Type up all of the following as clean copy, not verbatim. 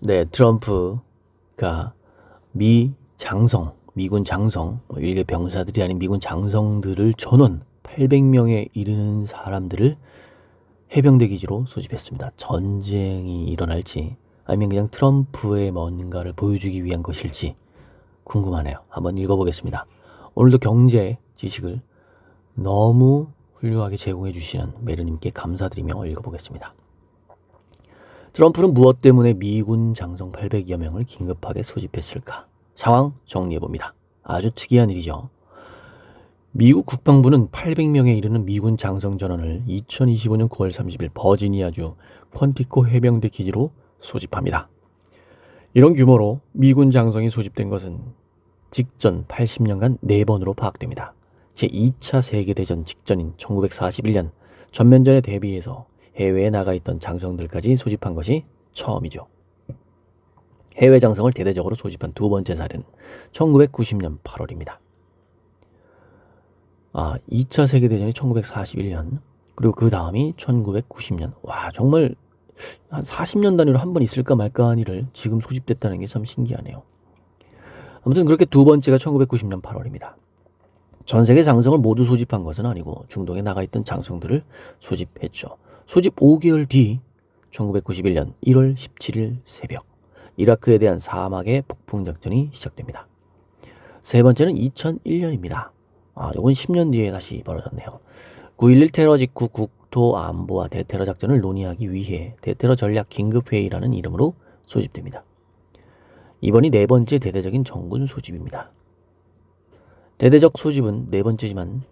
네, 트럼프가 미군 장성, 일개 병사들이 아닌 미군 장성들을 전원 800명에 이르는 사람들을 해병대 기지로 소집했습니다. 전쟁이 일어날지 아니면 그냥 트럼프의 뭔가를 보여주기 위한 것일지 궁금하네요. 한번 읽어보겠습니다. 오늘도 경제 지식을 너무 훌륭하게 제공해 주시는 메르님께 감사드리며 읽어보겠습니다. 트럼프는 무엇 때문에 미군 장성 800여 명을 긴급하게 소집했을까? 상황 정리해봅니다. 아주 특이한 일이죠. 미국 국방부는 800명에 이르는 미군 장성 전원을 2025년 9월 30일 버지니아주 퀀티코 해병대 기지로 소집합니다. 이런 규모로 미군 장성이 소집된 것은 직전 80년간 4번으로 파악됩니다. 제2차 세계대전 직전인 1941년 전면전에 대비해서 해외에 나가 있던 장성들까지 소집한 것이 처음이죠. 해외 장성을 대대적으로 소집한 두 번째 사례는 1990년 8월입니다. 2차 세계대전이 1941년, 그리고 그 다음이 1990년. 와, 정말 한 40년 단위로 한 번 있을까 말까 한 일을 지금 소집됐다는 게 참 신기하네요. 아무튼 그렇게 두 번째가 1990년 8월입니다. 전 세계 장성을 모두 소집한 것은 아니고 중동에 나가 있던 장성들을 소집했죠. 소집 5개월 뒤 1991년 1월 17일 새벽 이라크에 대한 사막의 폭풍 작전이 시작됩니다. 세 번째는 2001년입니다. 이건 10년 뒤에 다시 벌어졌네요. 9.11 테러 직후 국토 안보와 대테러 작전을 논의하기 위해 대테러 전략 긴급회의라는 이름으로 소집됩니다. 이번이 네 번째 대대적인 정군 소집입니다. 대대적 소집은 네 번째지만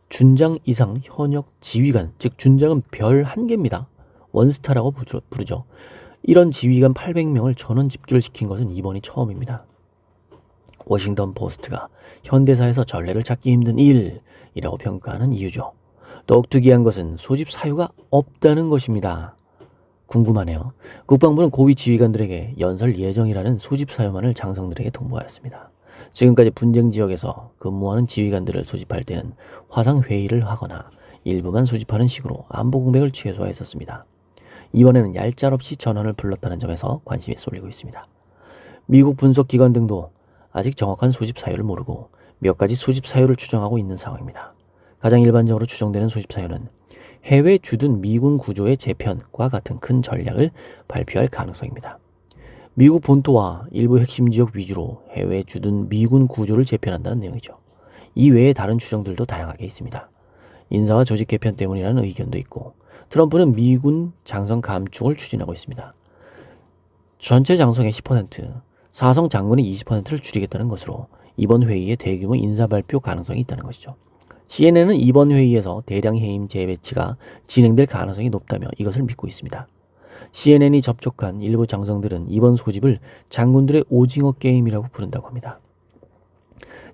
준장 이상 현역 지휘관, 즉 준장은 별 1개입니다. 원스타라고 부르죠. 이런 지휘관 800명을 전원 집결을 시킨 것은 이번이 처음입니다. 워싱턴 포스트가 현대사에서 전례를 찾기 힘든 일이라고 평가하는 이유죠. 더욱 특이한 것은 소집 사유가 없다는 것입니다. 궁금하네요. 국방부는 고위 지휘관들에게 연설 예정이라는 소집 사유만을 장성들에게 통보하였습니다. 지금까지 분쟁 지역에서 근무하는 지휘관들을 소집할 때는 화상 회의를 하거나 일부만 소집하는 식으로 안보 공백을 최소화했었습니다. 이번에는 얄짤없이 전원을 불렀다는 점에서 관심이 쏠리고 있습니다. 미국 분석기관 등도 아직 정확한 소집 사유를 모르고 몇 가지 소집 사유를 추정하고 있는 상황입니다. 가장 일반적으로 추정되는 소집 사유는 해외 주둔 미군 구조의 재편과 같은 큰 전략을 발표할 가능성입니다. 미국 본토와 일부 핵심 지역 위주로 해외 주둔 미군 구조를 재편한다는 내용이죠. 이 외에 다른 추정들도 다양하게 있습니다. 인사와 조직 개편 때문이라는 의견도 있고, 트럼프는 미군 장성 감축을 추진하고 있습니다. 전체 장성의 10%, 사성 장군의 20%를 줄이겠다는 것으로 이번 회의에 대규모 인사 발표 가능성이 있다는 것이죠. CNN은 이번 회의에서 대량 해임 재배치가 진행될 가능성이 높다며 이것을 믿고 있습니다. CNN이 접촉한 일부 장성들은 이번 소집을 장군들의 오징어 게임이라고 부른다고 합니다.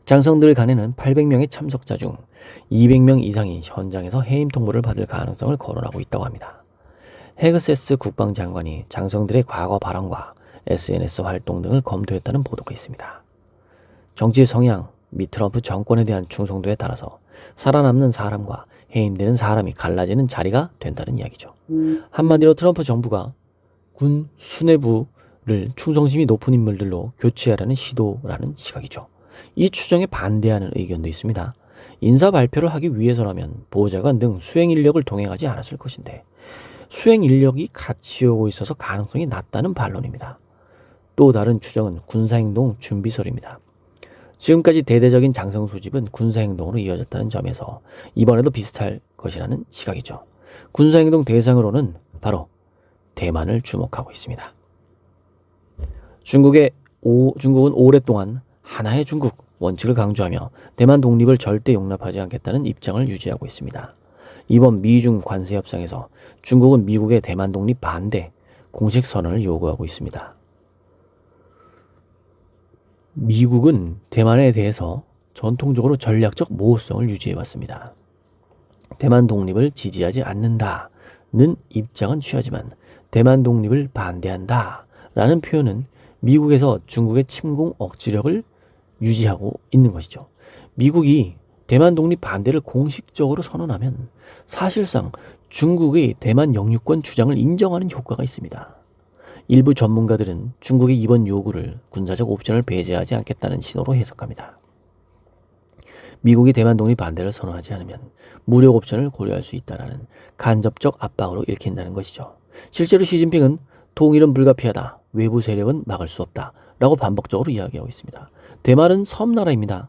장성들 간에는 800명의 참석자 중 200명 이상이 현장에서 해임 통보를 받을 가능성을 거론하고 있다고 합니다. 헤그세스 국방장관이 장성들의 과거 발언과 SNS 활동 등을 검토했다는 보도가 있습니다. 정치의 성향 및 트럼프 정권에 대한 충성도에 따라서 살아남는 사람과 해임되는 사람이 갈라지는 자리가 된다는 이야기죠. 한마디로 트럼프 정부가 군 수뇌부를 충성심이 높은 인물들로 교체하려는 시도라는 시각이죠. 이 추정에 반대하는 의견도 있습니다. 인사 발표를 하기 위해서라면 보좌관 등 수행 인력을 동행하지 않았을 것인데 수행 인력이 같이 오고 있어서 가능성이 낮다는 반론입니다. 또 다른 추정은 군사행동 준비설입니다. 지금까지 대대적인 장성 소집은 군사행동으로 이어졌다는 점에서 이번에도 비슷할 것이라는 시각이죠. 군사행동 대상으로는 바로 대만을 주목하고 있습니다. 중국은 오랫동안 하나의 중국 원칙을 강조하며 대만 독립을 절대 용납하지 않겠다는 입장을 유지하고 있습니다. 이번 미중 관세 협상에서 중국은 미국의 대만 독립 반대 공식 선언을 요구하고 있습니다. 미국은 대만에 대해서 전통적으로 전략적 모호성을 유지해왔습니다. 대만 독립을 지지하지 않는다는 입장은 취하지만 대만 독립을 반대한다라는 표현은 미국에서 중국의 침공 억지력을 유지하고 있는 것이죠. 미국이 대만 독립 반대를 공식적으로 선언하면 사실상 중국의 대만 영유권 주장을 인정하는 효과가 있습니다. 일부 전문가들은 중국의 이번 요구를 군사적 옵션을 배제하지 않겠다는 신호로 해석합니다. 미국이 대만 독립 반대를 선언하지 않으면 무력 옵션을 고려할 수 있다는 간접적 압박으로 읽힌다는 것이죠. 실제로 시진핑은 통일은 불가피하다, 외부 세력은 막을 수 없다 라고 반복적으로 이야기하고 있습니다. 대만은 섬나라입니다.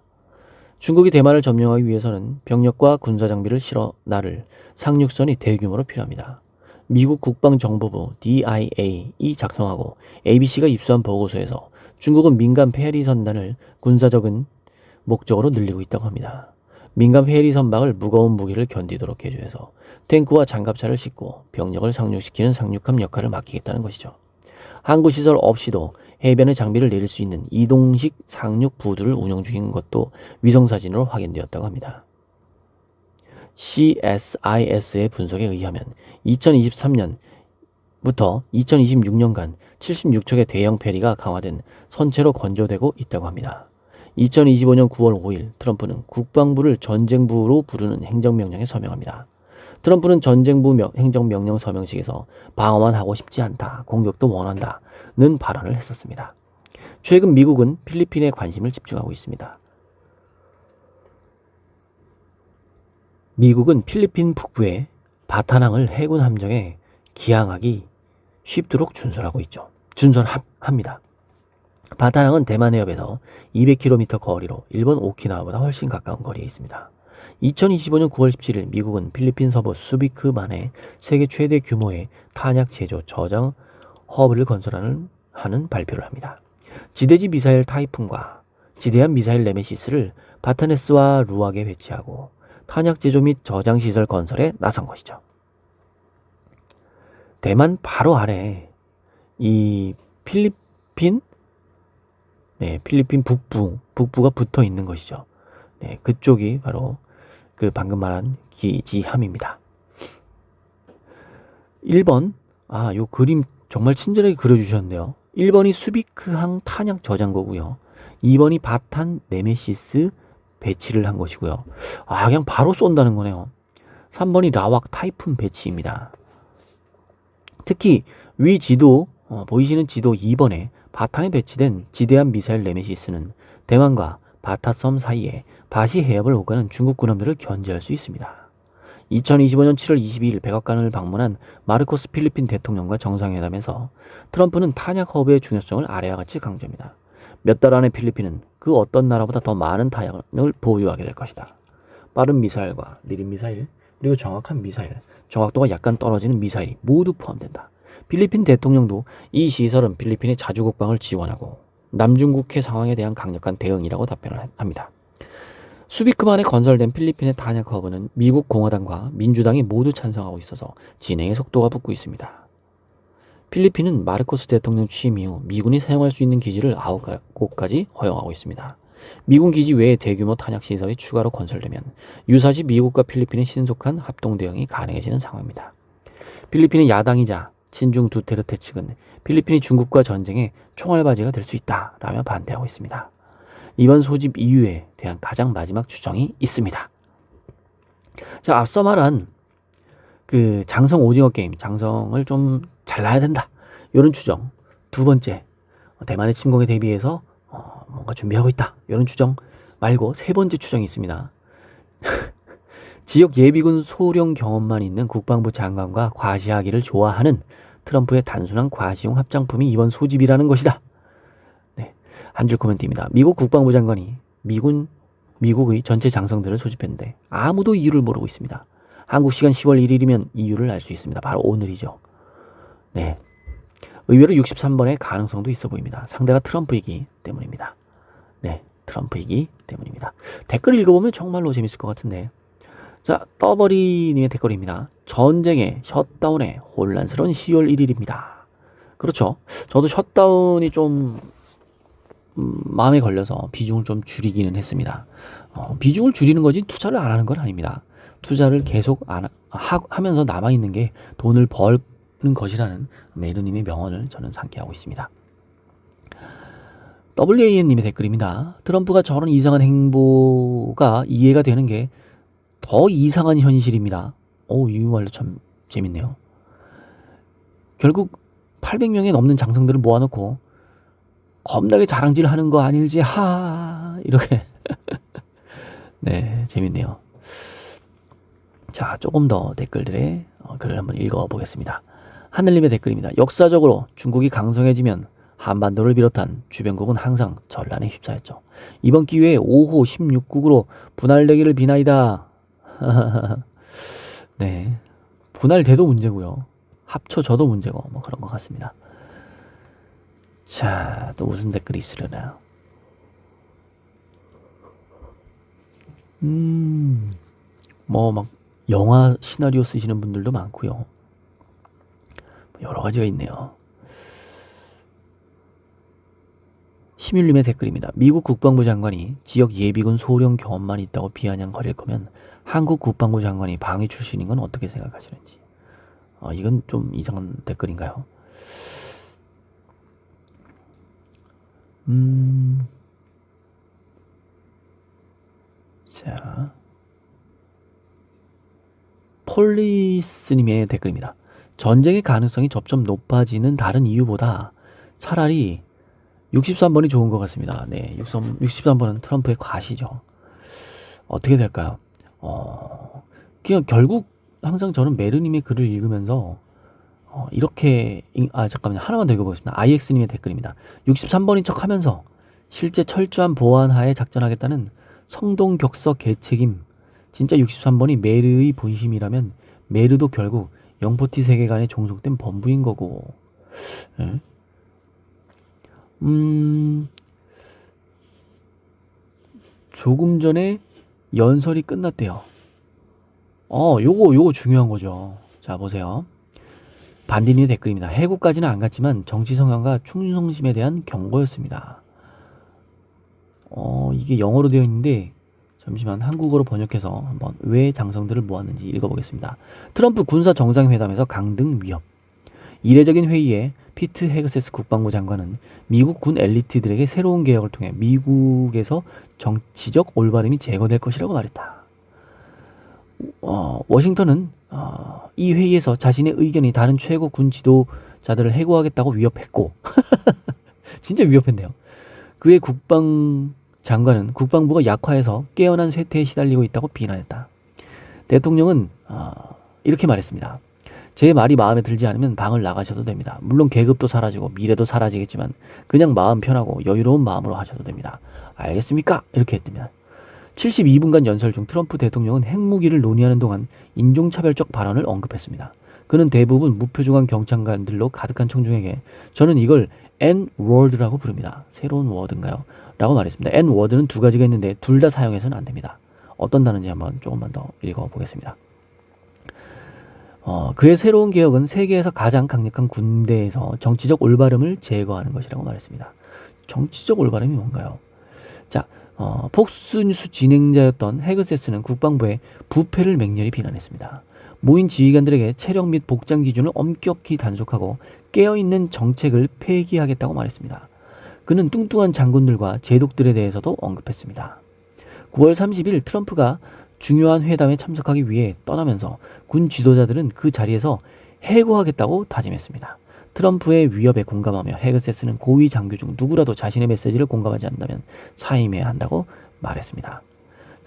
중국이 대만을 점령하기 위해서는 병력과 군사장비를 실어 나를 상륙선이 대규모로 필요합니다. 미국 국방정보부 DIA이 작성하고 ABC가 입수한 보고서에서 중국은 민간 페리 선단을 군사적인 목적으로 늘리고 있다고 합니다. 민간 페리 선박을 무거운 무기를 견디도록 해주해서 탱크와 장갑차를 싣고 병력을 상륙시키는 상륙함 역할을 맡기겠다는 것이죠. 항구 시설 없이도 해변에 장비를 내릴 수 있는 이동식 상륙 부두를 운영 중인 것도 위성사진으로 확인되었다고 합니다. CSIS의 분석에 의하면 2023년부터 2026년간 76척의 대형 페리가 강화된 선체로 건조되고 있다고 합니다. 2025년 9월 5일 트럼프는 국방부를 전쟁부로 부르는 행정명령에 서명합니다. 트럼프는 전쟁부 행정명령 서명식에서 방어만 하고 싶지 않다, 공격도 원한다는 발언을 했었습니다. 최근 미국은 필리핀에 관심을 집중하고 있습니다. 미국은 필리핀 북부의 바타낭을 해군 함정에 기항하기 쉽도록 준선합니다. 바타낭은 대만 해협에서 200km 거리로 일본 오키나와보다 훨씬 가까운 거리에 있습니다. 2025년 9월 17일 미국은 필리핀 서부 수비크만에 세계 최대 규모의 탄약 제조 저장 허브를 건설하는 발표를 합니다. 지대지 미사일 타이푼과 지대함 미사일 네메시스를 바타네스와 루악에 배치하고 탄약 제조 및 저장 시설 건설에 나선 것이죠. 대만 바로 아래 이 필리핀 북부가 붙어 있는 것이죠. 네, 그쪽이 바로 그 방금 말한 기지함입니다. 1번, 요 그림 정말 친절하게 그려주셨네요. 1번이 수비크항 탄약 저장고고요. 2번이 바탄 네메시스 배치를 한 것이고요. 그냥 바로 쏜다는 거네요. 3번이 라왁 타이푼 배치입니다. 특히 위 지도, 보이시는 지도 2번에 바탄에 배치된 지대함 미사일 네메시스는 대만과 바타섬 사이에 바시 해협을 오가는 중국 군함들을 견제할 수 있습니다. 2025년 7월 22일 백악관을 방문한 마르코스 필리핀 대통령과 정상회담에서 트럼프는 탄약 허브의 중요성을 아래와 같이 강조합니다. 몇 달 안에 필리핀은 그 어떤 나라보다 더 많은 탄약을 보유하게 될 것이다. 빠른 미사일과 느린 미사일, 그리고 정확한 미사일, 정확도가 약간 떨어지는 미사일이 모두 포함된다. 필리핀 대통령도 이 시설은 필리핀의 자주국방을 지원하고 남중국해 상황에 대한 강력한 대응이라고 답변을 합니다. 수비크만에 건설된 필리핀의 탄약 허브는 미국 공화당과 민주당이 모두 찬성하고 있어서 진행의 속도가 붙고 있습니다. 필리핀은 마르코스 대통령 취임 이후 미군이 사용할 수 있는 기지를 9곳까지 허용하고 있습니다. 미군 기지 외에 대규모 탄약 시설이 추가로 건설되면 유사시 미국과 필리핀의 신속한 합동 대응이 가능해지는 상황입니다. 필리핀의 야당이자 친중 두테르테 측은 필리핀이 중국과 전쟁의 총알바지가 될 수 있다라며 반대하고 있습니다. 이번 소집 이유에 대한 가장 마지막 추정이 있습니다. 자, 앞서 말한 그 장성 오징어 게임, 장성을 좀 잘라야 된다, 이런 추정. 두 번째, 대만의 침공에 대비해서 뭔가 준비하고 있다, 이런 추정 말고 세 번째 추정이 있습니다. 지역 예비군 소령 경험만 있는 국방부 장관과 과시하기를 좋아하는 트럼프의 단순한 과시용 합장품이 이번 소집이라는 것이다. 네, 한 줄 코멘트입니다. 미국 국방부 장관이 미국의 전체 장성들을 소집했는데 아무도 이유를 모르고 있습니다. 한국 시간 10월 1일이면 이유를 알 수 있습니다. 바로 오늘이죠. 네, 의외로 63번의 가능성도 있어 보입니다. 상대가 트럼프이기 때문입니다. 네, 트럼프이기 때문입니다. 댓글 읽어보면 정말로 재밌을 것 같은데. 자, 떠버리님의 댓글입니다. 전쟁의 셧다운에 혼란스러운 10월 1일입니다. 그렇죠. 저도 셧다운이 좀 마음에 걸려서 비중을 좀 줄이기는 했습니다. 비중을 줄이는 거지 투자를 안 하는 건 아닙니다. 투자를 계속 하면서 남아있는 게 돈을 버는 것이라는 메르님의 명언을 저는 상기하고 있습니다. WAN님의 댓글입니다. 트럼프가 저런 이상한 행보가 이해가 되는 게 더 이상한 현실입니다. 이 말로 참 재밌네요. 결국 800명이 넘는 장성들을 모아놓고 겁나게 자랑질 하는 거 아닐지 이렇게 네, 재밌네요. 자, 조금 더 댓글들의 글을 한번 읽어보겠습니다. 하늘님의 댓글입니다. 역사적으로 중국이 강성해지면 한반도를 비롯한 주변국은 항상 전란에 휩싸였죠. 이번 기회에 5호 16국으로 분할되기를 비나이다. 네, 분할돼도 문제고요. 합쳐져도 문제고 뭐 그런 것 같습니다. 자, 또 무슨 댓글이 있으려나요? 뭐 막 영화 시나리오 쓰시는 분들도 많고요. 여러 가지가 있네요. 심율님의 댓글입니다. 미국 국방부 장관이 지역 예비군 소령 경험만 있다고 비아냥거릴 거면 한국 국방부 장관이 방위 출신인 건 어떻게 생각하시는지. 이건 좀 이상한 댓글인가요? 자, 폴리스님의 댓글입니다. 전쟁의 가능성이 점점 높아지는 다른 이유보다 차라리 63번이 좋은 것 같습니다. 네, 63번은 트럼프의 과시죠. 어떻게 될까요? 그냥 결국 항상 저는 메르님의 글을 읽으면서 이렇게 잠깐만요. 하나만 더 읽어보겠습니다. IX님의 댓글입니다. 63번인 척 하면서 실제 철저한 보안하에 작전하겠다는 성동격서 개책임. 진짜 63번이 메르의 본심이라면 메르도 결국 영포티 세계관에 종속된 범부인 거고. 네. 조금 전에 연설이 끝났대요. 요거 중요한 거죠. 자, 보세요. 반디님의 댓글입니다. 해고까지는 안 갔지만 정치 성향과 충성심에 대한 경고였습니다. 이게 영어로 되어 있는데 잠시만 한국어로 번역해서 한번 왜 장성들을 모았는지 읽어보겠습니다. 트럼프 군사 정상회담에서 강등 위협. 이례적인 회의에 피트 헤그세스 국방부 장관은 미국 군 엘리트들에게 새로운 개혁을 통해 미국에서 정치적 올바름이 제거될 것이라고 말했다. 워싱턴은 이 회의에서 자신의 의견이 다른 최고 군 지도자들을 해고하겠다고 위협했고 진짜 위협했네요. 그의 국방 장관은 국방부가 약화해서 깨어난 쇠퇴에 시달리고 있다고 비난했다. 대통령은 이렇게 말했습니다. 제 말이 마음에 들지 않으면 방을 나가셔도 됩니다. 물론 계급도 사라지고 미래도 사라지겠지만 그냥 마음 편하고 여유로운 마음으로 하셔도 됩니다. 알겠습니까? 이렇게 했더니 72분간 연설 중 트럼프 대통령은 핵무기를 논의하는 동안 인종차별적 발언을 언급했습니다. 그는 대부분 무표정한 경찰관들로 가득한 청중에게 저는 이걸 N-word라고 부릅니다. 새로운 워드인가요? 라고 말했습니다. N-word는 두 가지가 있는데 둘 다 사용해서는 안 됩니다. 어떤 단어인지 한번 조금만 더 읽어보겠습니다. 그의 새로운 개혁은 세계에서 가장 강력한 군대에서 정치적 올바름을 제거하는 것이라고 말했습니다. 정치적 올바름이 뭔가요? 자, 폭스뉴스 진행자였던 헤그세스는 국방부의 부패를 맹렬히 비난했습니다. 모인 지휘관들에게 체력 및 복장 기준을 엄격히 단속하고 깨어있는 정책을 폐기하겠다고 말했습니다. 그는 뚱뚱한 장군들과 제독들에 대해서도 언급했습니다. 9월 30일 트럼프가 중요한 회담에 참석하기 위해 떠나면서 군 지도자들은 그 자리에서 해고하겠다고 다짐했습니다. 트럼프의 위협에 공감하며 헤그세스는 고위 장교 중 누구라도 자신의 메시지를 공감하지 않는다면 사임해야 한다고 말했습니다.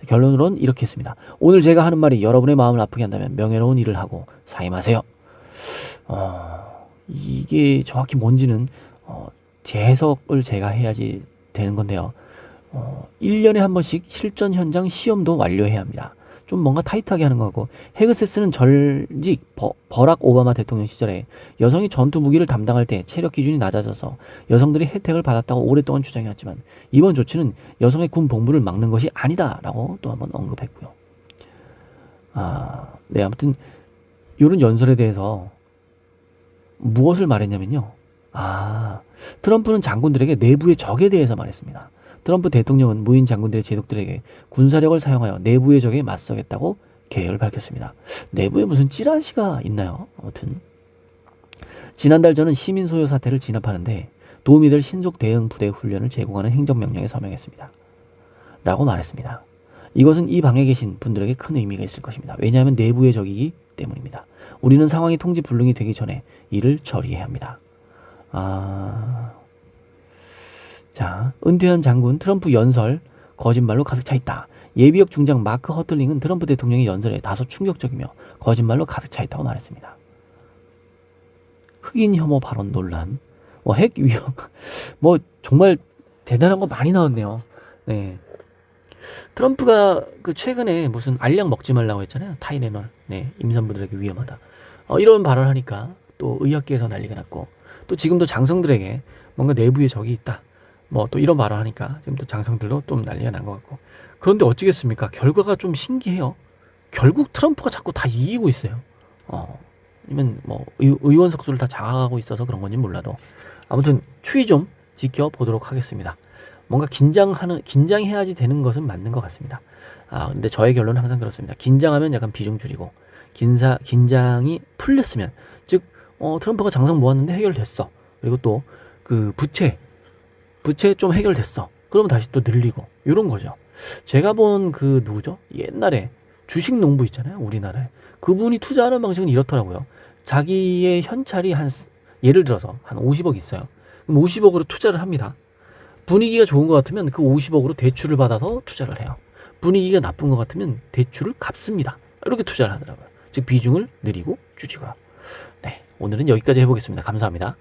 결론으로는 이렇게 했습니다. 오늘 제가 하는 말이 여러분의 마음을 아프게 한다면 명예로운 일을 하고 사임하세요. 이게 정확히 뭔지는 재해석을 제가 해야지 되는 건데요. 1년에 한 번씩 실전 현장 시험도 완료해야 합니다. 좀 뭔가 타이트하게 하는 것 같고 헤그세스는 전직 버락 오바마 대통령 시절에 여성이 전투 무기를 담당할 때 체력 기준이 낮아져서 여성들이 혜택을 받았다고 오랫동안 주장해왔지만 이번 조치는 여성의 군 복무를 막는 것이 아니다라고 또 한번 언급했고요. 네, 아무튼 이런 연설에 대해서 무엇을 말했냐면요. 트럼프는 장군들에게 내부의 적에 대해서 말했습니다. 트럼프 대통령은 무인 장군들의 제독들에게 군사력을 사용하여 내부의 적에 맞서겠다고 계획을 밝혔습니다. 내부에 무슨 찌라시가 있나요? 아무튼 지난달 저는 시민 소요 사태를 진압하는데 도움이 될 신속 대응 부대 훈련을 제공하는 행정명령에 서명했습니다. 라고 말했습니다. 이것은 이 방에 계신 분들에게 큰 의미가 있을 것입니다. 왜냐하면 내부의 적이기 때문입니다. 우리는 상황이 통지 불능이 되기 전에 이를 처리해야 합니다. 자, 은퇴한 장군 트럼프 연설 거짓말로 가득 차 있다. 예비역 중장 마크 허틀링은 트럼프 대통령의 연설에 다소 충격적이며 거짓말로 가득 차 있다고 말했습니다. 흑인 혐오 발언 논란, 핵 위협, 정말 대단한 거 많이 나왔네요. 네. 트럼프가 그 최근에 무슨 알약 먹지 말라고 했잖아요. 타이레놀. 네, 임산부들에게 위험하다. 이런 발언을 하니까 또 의학계에서 난리가 났고, 또 지금도 장성들에게 뭔가 내부에 적이 있다. 또 이런 말을 하니까 지금 또 장성들도 좀 난리가 난 것 같고. 그런데 어찌겠습니까? 결과가 좀 신기해요. 결국 트럼프가 자꾸 다 이기고 있어요. 아니면 의원 석수를 다 장악하고 있어서 그런 건지 몰라도 아무튼 추이 좀 지켜보도록 하겠습니다. 뭔가 긴장해야지 되는 것은 맞는 것 같습니다. 근데 저의 결론은 항상 그렇습니다. 긴장하면 약간 비중 줄이고, 긴장이 풀렸으면, 즉, 트럼프가 장성 모았는데 해결됐어. 그리고 또, 그 부채 좀 해결됐어. 그러면 다시 또 늘리고, 요런 거죠. 제가 본 그 누구죠? 옛날에 주식 농부 있잖아요. 우리나라에. 그분이 투자하는 방식은 이렇더라고요. 자기의 현찰이 예를 들어서 한 50억 있어요. 그럼 50억으로 투자를 합니다. 분위기가 좋은 것 같으면 그 50억으로 대출을 받아서 투자를 해요. 분위기가 나쁜 것 같으면 대출을 갚습니다. 이렇게 투자를 하더라고요. 즉 비중을 늘리고 줄이고요. 네, 오늘은 여기까지 해보겠습니다. 감사합니다.